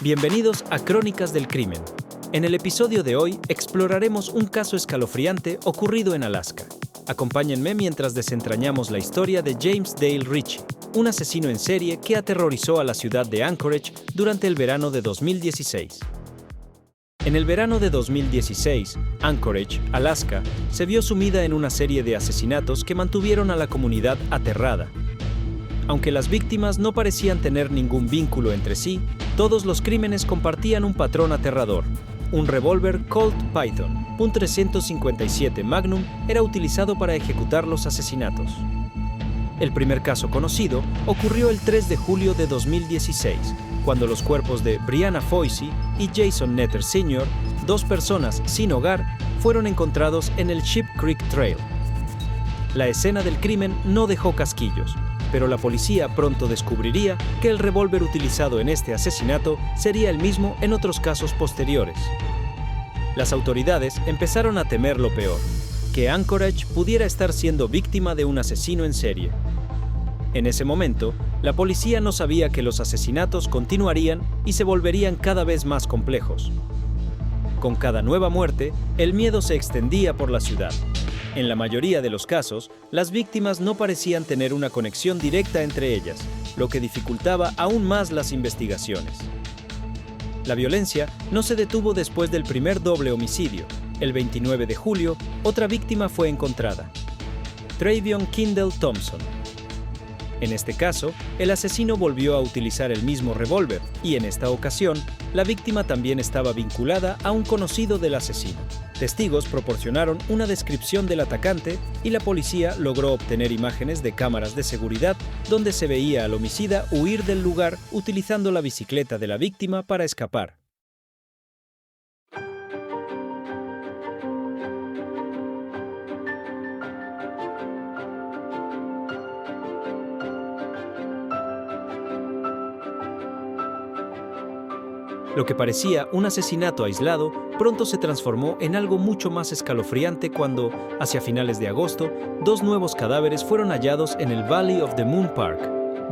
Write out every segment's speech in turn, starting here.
Bienvenidos a Crónicas del Crimen. En el episodio de hoy exploraremos un caso escalofriante ocurrido en Alaska. Acompáñenme mientras desentrañamos la historia de James Dale Ritchie, un asesino en serie que aterrorizó a la ciudad de Anchorage durante el verano de 2016. En el verano de 2016, Anchorage, Alaska, se vio sumida en una serie de asesinatos que mantuvieron a la comunidad aterrada. Aunque las víctimas no parecían tener ningún vínculo entre sí, todos los crímenes compartían un patrón aterrador. Un revólver Colt Python, un .357 Magnum, era utilizado para ejecutar los asesinatos. El primer caso conocido ocurrió el 3 de julio de 2016, cuando los cuerpos de Brianna Foisey y Jason Netter Sr., dos personas sin hogar, fueron encontrados en el Sheep Creek Trail. La escena del crimen no dejó casquillos, pero la policía pronto descubriría que el revólver utilizado en este asesinato sería el mismo en otros casos posteriores. Las autoridades empezaron a temer lo peor, que Anchorage pudiera estar siendo víctima de un asesino en serie. En ese momento, la policía no sabía que los asesinatos continuarían y se volverían cada vez más complejos. Con cada nueva muerte, el miedo se extendía por la ciudad. En la mayoría de los casos, las víctimas no parecían tener una conexión directa entre ellas, lo que dificultaba aún más las investigaciones. La violencia no se detuvo después del primer doble homicidio. El 29 de julio, otra víctima fue encontrada: Travion Kindle Thompson. En este caso, el asesino volvió a utilizar el mismo revólver y en esta ocasión, la víctima también estaba vinculada a un conocido del asesino. Testigos proporcionaron una descripción del atacante y la policía logró obtener imágenes de cámaras de seguridad donde se veía al homicida huir del lugar utilizando la bicicleta de la víctima para escapar. Lo que parecía un asesinato aislado pronto se transformó en algo mucho más escalofriante cuando, hacia finales de agosto, dos nuevos cadáveres fueron hallados en el Valley of the Moon Park: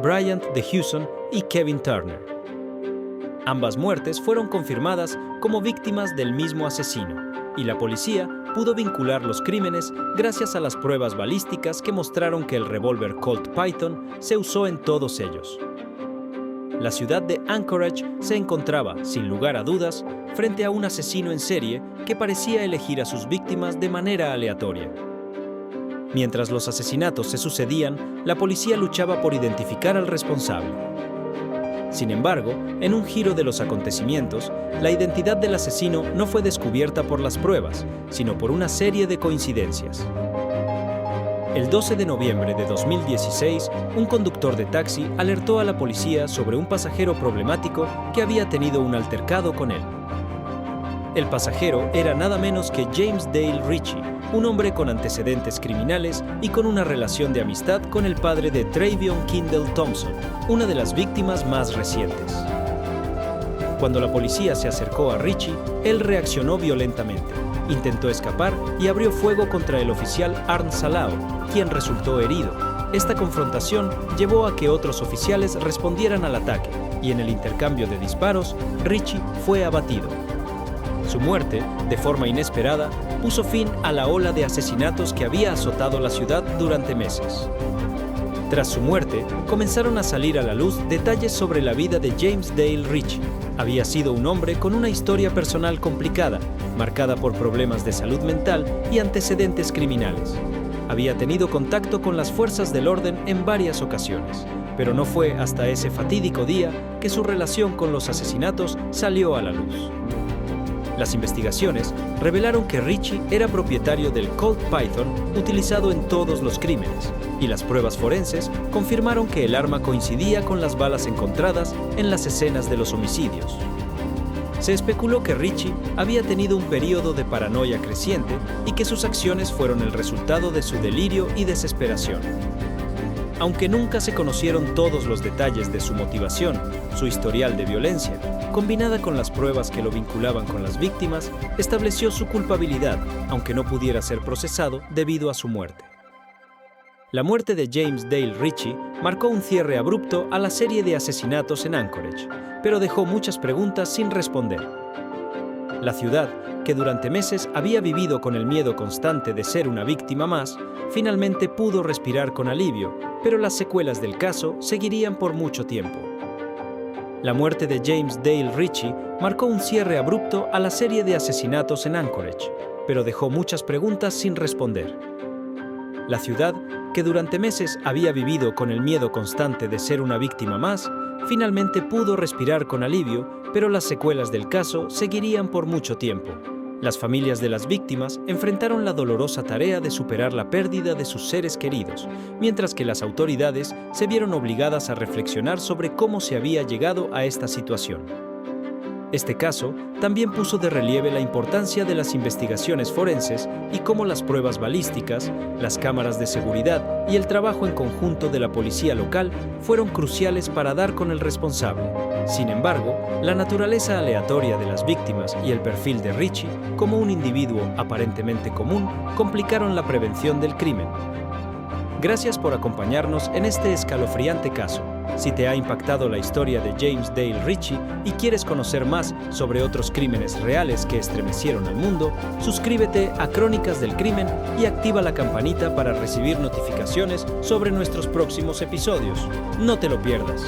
Bryant DeHuson y Kevin Turner. Ambas muertes fueron confirmadas como víctimas del mismo asesino, y la policía pudo vincular los crímenes gracias a las pruebas balísticas que mostraron que el revólver Colt Python se usó en todos ellos. La ciudad de Anchorage se encontraba, sin lugar a dudas, frente a un asesino en serie que parecía elegir a sus víctimas de manera aleatoria. Mientras los asesinatos se sucedían, la policía luchaba por identificar al responsable. Sin embargo, en un giro de los acontecimientos, la identidad del asesino no fue descubierta por las pruebas, sino por una serie de coincidencias. El 12 de noviembre de 2016, un conductor de taxi alertó a la policía sobre un pasajero problemático que había tenido un altercado con él. El pasajero era nada menos que James Dale Ritchie, un hombre con antecedentes criminales y con una relación de amistad con el padre de Travion Kindle Thompson, una de las víctimas más recientes. Cuando la policía se acercó a Ritchie, él reaccionó violentamente. Intentó escapar y abrió fuego contra el oficial Arn Salao, quien resultó herido. Esta confrontación llevó a que otros oficiales respondieran al ataque, y en el intercambio de disparos, Ritchie fue abatido. Su muerte, de forma inesperada, puso fin a la ola de asesinatos que había azotado la ciudad durante meses. Tras su muerte, comenzaron a salir a la luz detalles sobre la vida de James Dale Ritchie. Había sido un hombre con una historia personal complicada, marcada por problemas de salud mental y antecedentes criminales. Había tenido contacto con las fuerzas del orden en varias ocasiones, pero no fue hasta ese fatídico día que su relación con los asesinatos salió a la luz. Las investigaciones revelaron que Ritchie era propietario del Colt Python utilizado en todos los crímenes, y las pruebas forenses confirmaron que el arma coincidía con las balas encontradas en las escenas de los homicidios. Se especuló que Ritchie había tenido un periodo de paranoia creciente y que sus acciones fueron el resultado de su delirio y desesperación. Aunque nunca se conocieron todos los detalles de su motivación, su historial de violencia, combinada con las pruebas que lo vinculaban con las víctimas, estableció su culpabilidad, aunque no pudiera ser procesado debido a su muerte. La muerte de James Dale Ritchie marcó un cierre abrupto a la serie de asesinatos en Anchorage, pero dejó muchas preguntas sin responder. La ciudad, que durante meses había vivido con el miedo constante de ser una víctima más, finalmente pudo respirar con alivio, pero las secuelas del caso seguirían por mucho tiempo. La muerte de James Dale Ritchie marcó un cierre abrupto a la serie de asesinatos en Anchorage, pero dejó muchas preguntas sin responder. La ciudad, que durante meses había vivido con el miedo constante de ser una víctima más, finalmente pudo respirar con alivio, pero las secuelas del caso seguirían por mucho tiempo. Las familias de las víctimas enfrentaron la dolorosa tarea de superar la pérdida de sus seres queridos, mientras que las autoridades se vieron obligadas a reflexionar sobre cómo se había llegado a esta situación. Este caso también puso de relieve la importancia de las investigaciones forenses y cómo las pruebas balísticas, las cámaras de seguridad y el trabajo en conjunto de la policía local fueron cruciales para dar con el responsable. Sin embargo, la naturaleza aleatoria de las víctimas y el perfil de Ritchie, como un individuo aparentemente común, complicaron la prevención del crimen. Gracias por acompañarnos en este escalofriante caso. Si te ha impactado la historia de James Dale Ritchie y quieres conocer más sobre otros crímenes reales que estremecieron al mundo, suscríbete a Crónicas del Crimen y activa la campanita para recibir notificaciones sobre nuestros próximos episodios. No te lo pierdas.